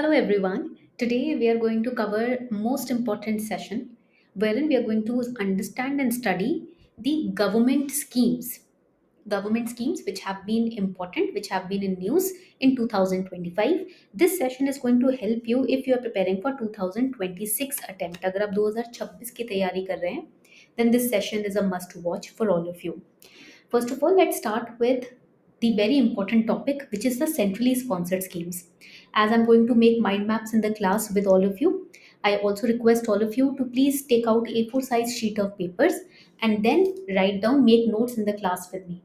Hello everyone. Today we are going to cover most important session wherein we are going to understand and study the government schemes. Government schemes which have been important, which have been in news in 2025. This session is going to help you if you are preparing for 2026 attempt. अगर आप 2026 की तैयारी कर रहे हैं, then this session is a must watch for all of you. First of all, let's start with the very important topic, which is the centrally sponsored schemes. As I'm going to make mind maps in the class with all of you, I also request all of you to please take out A4 size sheet of papers and then write down, make notes in the class with me.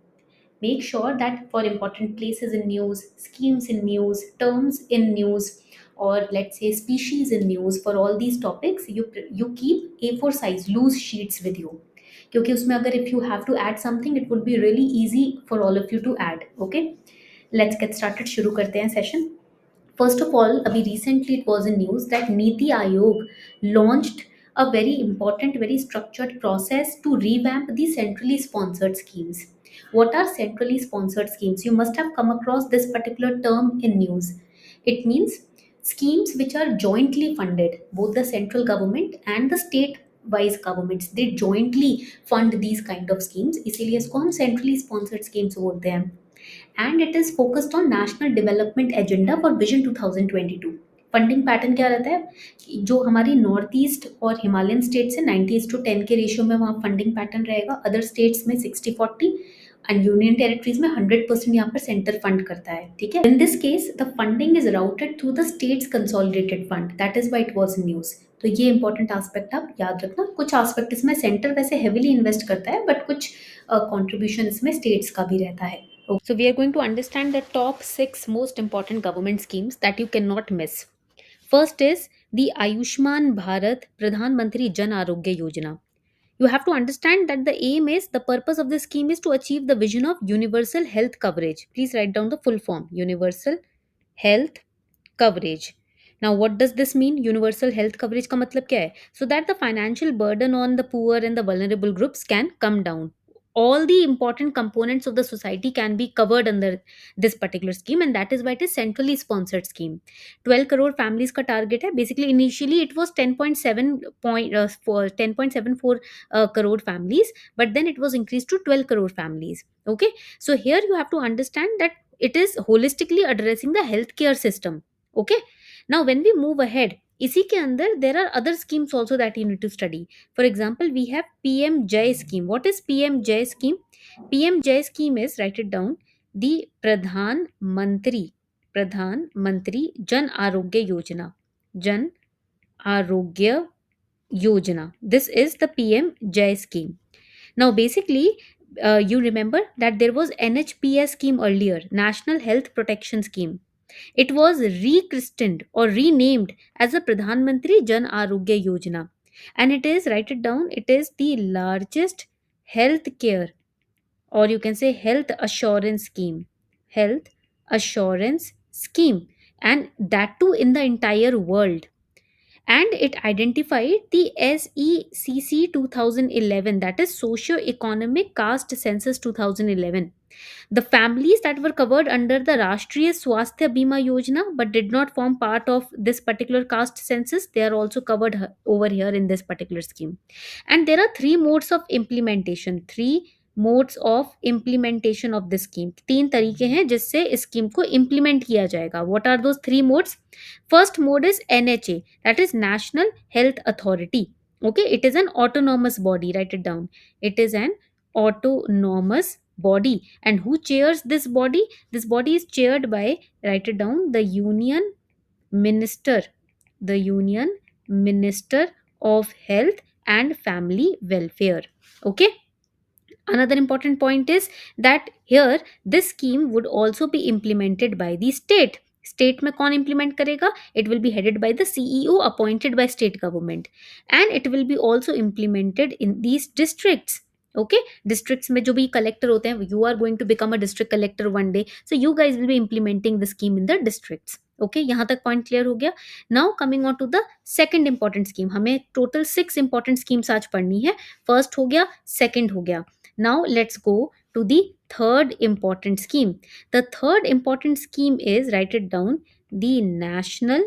Make sure that for important places in news, schemes in news, terms in news, or let's say species in news, for all these topics, you keep A4 size loose sheets with you. क्योंकि उसमें अगर if you have to add something, it would be really easy for all of you to add. Okay, let's get started. शुरू करते हैं session. First of all, abhi recently it was in news that Niti Aayog launched a very important, very structured process to revamp the centrally sponsored schemes. What are centrally sponsored schemes? You must have come across this particular term in news. It means schemes which are jointly funded, both the central government and the state wise governments, they jointly fund these kind of schemes. इसीलिए इसको हम centrally sponsored schemes बोलते हैं. And it is focused on national development agenda for vision 2022. Funding pattern क्या रहता है? जो हमारी नॉर्थ ईस्ट और हिमालयन स्टेट्स है 90:10 के रेशियो में वहाँ फंडिंग पैटर्न रहेगा. अदर स्टेट्स में 60-40 एंड यूनियन टेरिटरीज में 100% यहाँ पर सेंटर फंड करता है. ठीक है. In this case the funding is routed through the states consolidated fund. That is why it was in news. तो ये इंपॉर्टेंट एस्पेक्ट आप याद रखना. कुछ एस्पेक्ट इसमें सेंटर वैसे हेविली इन्वेस्ट करता है, बट कुछ कंट्रीब्यूशन इसमें स्टेट्स का भी रहता है. So we are going to understand the top 6 most important government schemes that you cannot miss. First is the Ayushman Bharat Pradhan Mantri Jan Arogya Yojana. You have to understand that the aim is, the purpose of this scheme is to achieve the vision of universal health coverage. Please write down the full form. Universal health coverage. Now what does this mean? Universal health coverage का मतलब क्या है? So that the financial burden on the poor and the vulnerable groups can come down. All the important components of the society can be covered under this particular scheme, and that is why it is centrally sponsored scheme. 12 crore families का target है. Basically initially it was 10.74 crore families, but then it was increased to 12 crore families. Okay, so here you have to understand that it is holistically addressing the healthcare system. Okay, now when we move ahead, इसी के अंदर there are other schemes also that you need to study. For example, we have PM Jai scheme. What is PM Jai scheme? PM Jai scheme is, write it down, the Pradhan Mantri Jan Arogya Yojana. Jan Arogya Yojana. This is the PM Jai scheme. Now basically, you remember that there was NHPS scheme earlier, National Health Protection Scheme. It was rechristened or renamed as the Pradhan Mantri Jan Arogya Yojana, and it is, write it down, it is the largest health care, or you can say health assurance scheme. Health assurance scheme, and that too in the entire world. And it identified the SECC 2011, that is Socio-Economic Caste Census 2011. The families that were covered under the Rashtriya Swasthya Bima Yojana but did not form part of this particular caste census, they are also covered over here in this particular scheme. And there are three modes of implementation. Three modes of implementation of this scheme. तीन तरीके हैं जिससे इस scheme को implement किया जाएगा. What are those three modes? First mode is NHA, that is National Health Authority. Okay, it is an autonomous body. Write it down. It is an autonomous body. And who chairs this body? This body is chaired by, write it down, the Union Minister. The Union Minister of Health and Family Welfare. Okay. Another important point is that here this scheme would also be implemented by the state. State में कौन implement करेगा? It will be headed by the CEO appointed by state government, and it will be also implemented in these districts. Okay, districts में जो भी collector होते हैं, you are going to become a district collector one day, so you guys will be implementing the scheme in the districts. Okay, यहाँ तक point clear हो गया. Now coming on to the second important scheme. हमें total 6 important schemes आज पढ़नी है. First हो गया, second हो गया. Now let's go to the third important scheme. The third important scheme is, write it down, the National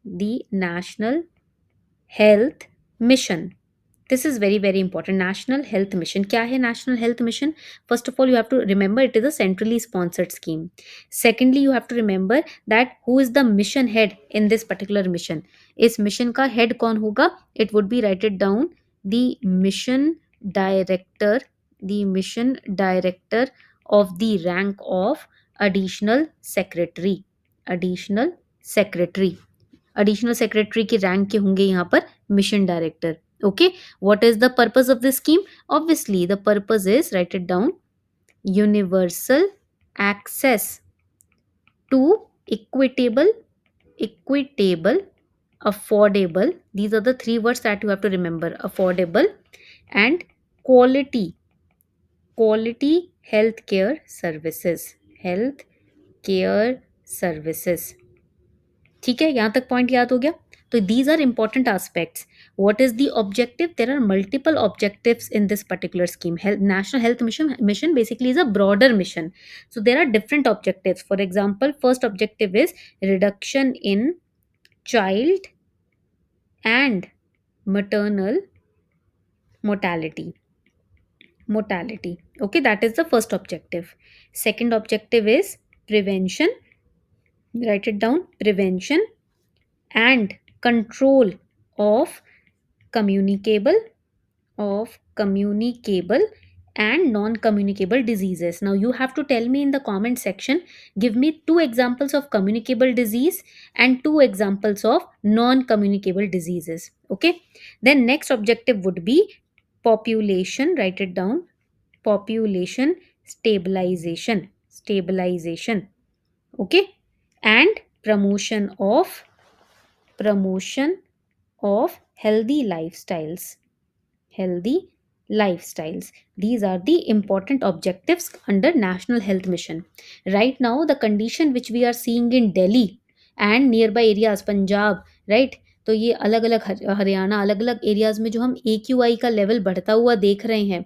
the National Health Mission. This is very very important. National Health Mission. क्या है National Health Mission? First of all, you have to remember it is a centrally sponsored scheme. Secondly, you have to remember that who is the mission head in this particular mission. इस mission का head कौन होगा? It would be, write it down, the mission director, the mission director of the rank of additional secretary. Additional secretary. Additional secretary के rank के होंगे यहाँ पर mission director. Okay, what is the purpose of this scheme? Obviously the purpose is, right it down, universal access to equitable, affordable, these are the three words that you have to remember, affordable and quality healthcare services. ठीक है, यहां तक point याद हो गया. तो these are important aspects. What is the objective? There are multiple objectives in this particular scheme. National health mission basically is a broader mission. So there are different objectives. For example, first objective is reduction in child and maternal mortality. Okay, that is the first objective. Second objective is prevention. Write it down, prevention and control of communicable and non-communicable diseases. Now you have to tell me in the comment section, give me 2 examples of communicable disease and 2 examples of non-communicable diseases. Okay, then next objective would be population. Write it down, population stabilization. Okay, and promotion of healthy lifestyles. These are the important objectives under National Health Mission. Right now, the condition which we are seeing in Delhi and nearby areas, Punjab, right? तो ये अलग अलग हरियाणा, अलग अलग areas में जो हम AQI का लेवल बढ़ता हुआ देख रहे हैं,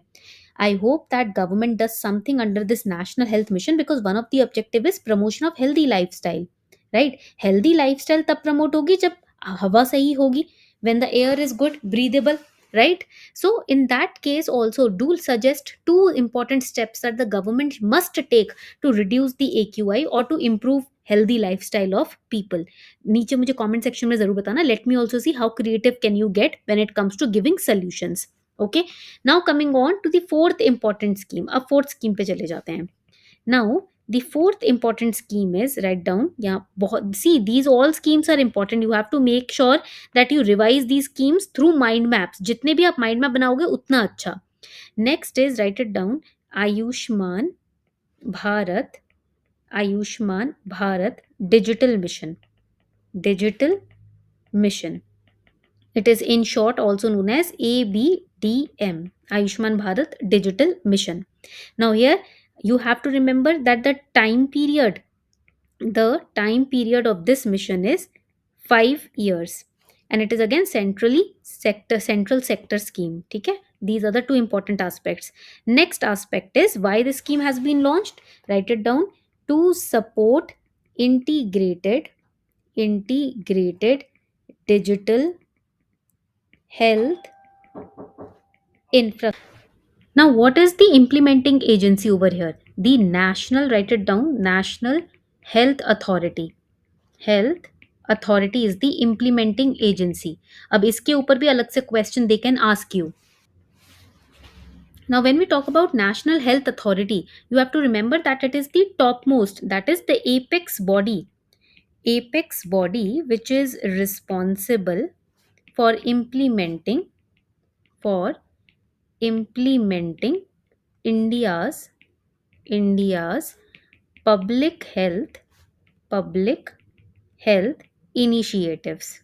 I hope that government does something under this National Health Mission, because one of the objective is promotion of healthy lifestyle, right? Healthy lifestyle तब promote होगी जब हवा सही होगी, when the air is good, breathable, right? So in that case also, do suggest 2 important steps that the government must take to reduce the AQI or to improve healthy lifestyle of people. नीचे मुझे comment section में जरूर बताना. Let me also see how creative can you get when it comes to giving solutions. Okay, now coming on to the fourth important scheme. अब fourth scheme पे चले जाते हैं. Now the fourth important scheme is, write down, see, these all schemes are important. You have to make sure that you revise these schemes through mind maps. जितने भी आप mind map बनाओगे उतना अच्छा. Next is, write it down, Ayushman Bharat digital mission. It is in short also known as ABDM, Ayushman Bharat Digital Mission. Now here you have to remember that the time period of this mission is 5 years, and it is again central sector scheme. Okay, these are the 2 important aspects. Next aspect is why the scheme has been launched. Write it down, to support integrated digital health infra. Now what is the implementing agency over here? The national, write it down, National Health Authority. Is the implementing agency. अब इसके ऊपर भी अलग से question they can ask you. Now when we talk about National Health Authority, you have to remember that it is the topmost, that is the apex body which is responsible for implementing India's public health initiatives.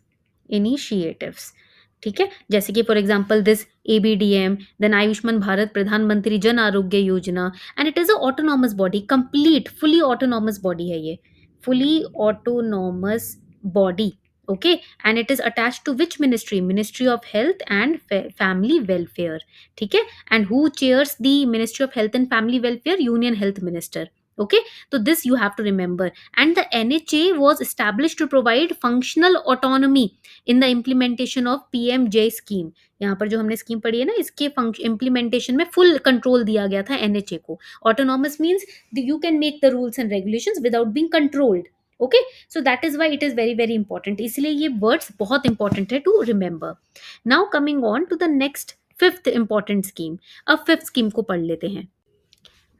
ठीक है, जैसे कि for example this ABDM, then Ayushman Bharat Pradhan Mantri Jan Arogya Yojana, and it is a autonomous body, complete fully autonomous body है ये, fully autonomous body. Okay, and it is attached to which ministry? Ministry of Health and Family Welfare. ठीक है, and who chairs the Ministry of Health and Family Welfare? Union Health Minister. Okay, so this you have to remember. And the NHA was established to provide functional autonomy in the implementation of PMJ scheme. यहाँ पर जो हमने scheme पढ़ी है ना, इसके implementation में full control दिया गया था एनएचए को. Autonomous means you can make the rules and regulations without being controlled. Okay, so that is why it is very very important. इसलिए ये वर्ड्स बहुत इंपॉर्टेंट है to remember. Now coming on to the next fifth important scheme. अब fifth scheme को पढ़ लेते हैं.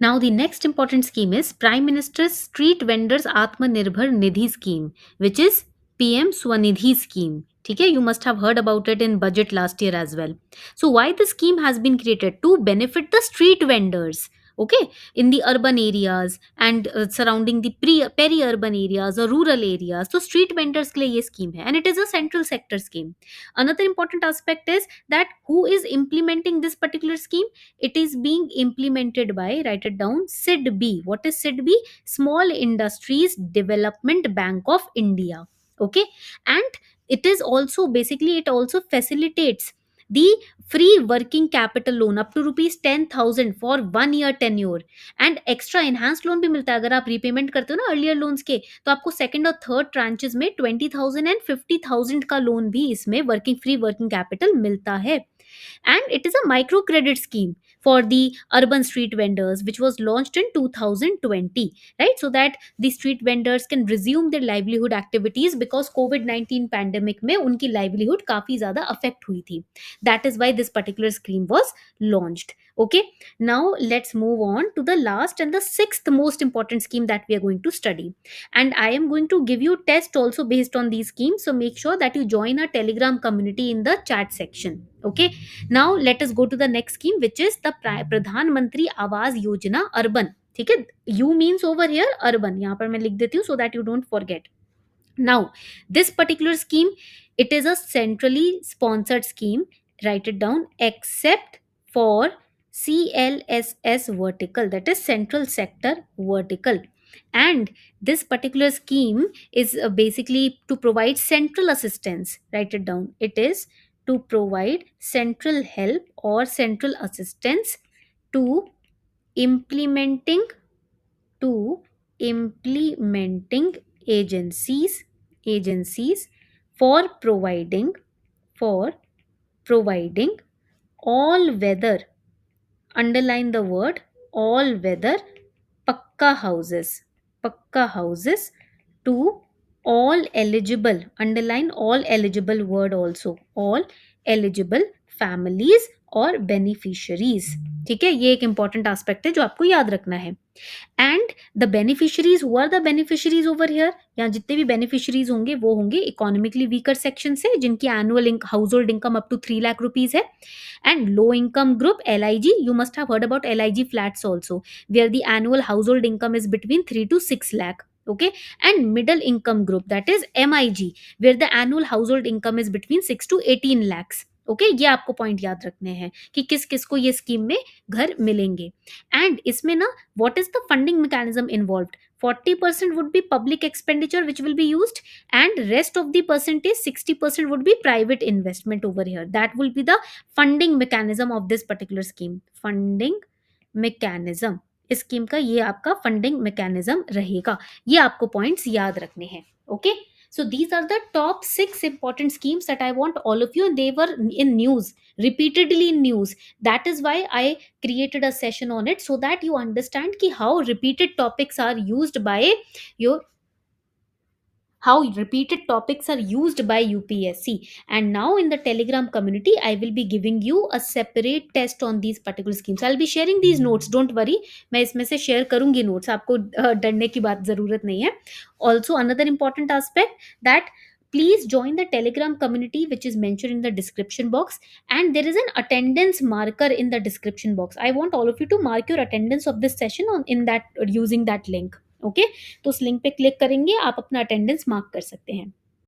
Now the next important scheme is Prime Minister's Street Vendors Atmanirbhar Nidhi Scheme, which is PM Swanidhi Scheme. Okay, you must have heard about it in budget last year as well. So why the scheme has been created? To benefit the street vendors. Okay, in the urban areas and surrounding the peri-urban areas or rural areas. So street vendors के लिए ये scheme है, and it is a central sector scheme. Another important aspect is that who is implementing this particular scheme? It is being implemented by, write it down, SIDB. What is SIDB? Small Industries Development Bank of India. Okay, and it is also basically, it also facilitates the free working capital loan up to rupees 10,000 for 1 year tenure, and extra enhanced loan भी मिलता है. अगर आप repayment करते हो ना earlier loans के, तो आपको second और third tranches में 20,000 and 50,000 का लोन भी इसमें free working capital मिलता है. And it is a micro credit scheme for the urban street vendors, which was launched in 2020, right? So that the street vendors can resume their livelihood activities, because COVID-19 pandemic में उनकी livelihood काफी ज़्यादा affect हुई थी. That is why this particular scheme was launched. Okay, now let's move on to the last and the sixth most important scheme that we are going to study. And I am going to give you test also based on these schemes, so make sure that you join our Telegram community in the chat section. Okay, now let us go to the next scheme, which is the Pradhan Mantri Awas Yojana Urban. ठीक है, U means over here urban. यहाँ पर मैं लिख देती हूँ so that you don't forget. Now this particular scheme, it is a centrally sponsored scheme. Write it down. Except for CLSS vertical, that is central sector vertical. And this particular scheme is basically to provide central assistance. Write it down. It is to provide central help or central assistance to implementing to implementing agencies for providing all weather, underline the word all weather, pakka houses to all eligible, underline all eligible word also, all eligible families और beneficiaries. ठीक है, ये एक important aspect है जो आपको याद रखना है. And the beneficiaries, who are the beneficiaries over here? यहाँ जितने भी beneficiaries होंगे वो होंगे economically weaker section से, जिनकी annual household income up to 3 lakh rupees है. And low income group, LIG, you must have heard about LIG flats also, where the annual household income is between 3 to 6 lakh. Okay, and middle income group, that is MIG, where the annual household income is between 6 to 18 lakhs. Okay, ये आपको point याद रखने हैं कि किस किस को ये स्कीम में घर मिलेंगे. एंड इसमें ना, what is the funding mechanism involved? 40% would be public expenditure which will be used, and rest of the percentage 60% would be private investment over here. That will be the funding mechanism of this particular scheme. Funding mechanism, इस scheme का ये आपका funding mechanism रहेगा. ये आपको points याद रखने हैं. Okay, so these are the top 6 important schemes that I want all of you, and they were in news, repeatedly in news. That is why I created a session on it, so that you understand ki how repeated topics are used by UPSC. And now in the Telegram community, I will be giving you a separate test on these particular schemes. I'll be sharing these notes, don't worry. मैं इसमें से share करूंगी notes, आपको डरने की बात ज़रूरत नहीं है. Also another important aspect, that please join the Telegram community, which is mentioned in the description box, and there is an attendance marker in the description box. I want all of you to mark your attendance of this session in that, using that link. Okay, तो उस link पे click करेंगे, आप अपना attendance mark कर सकते हैं.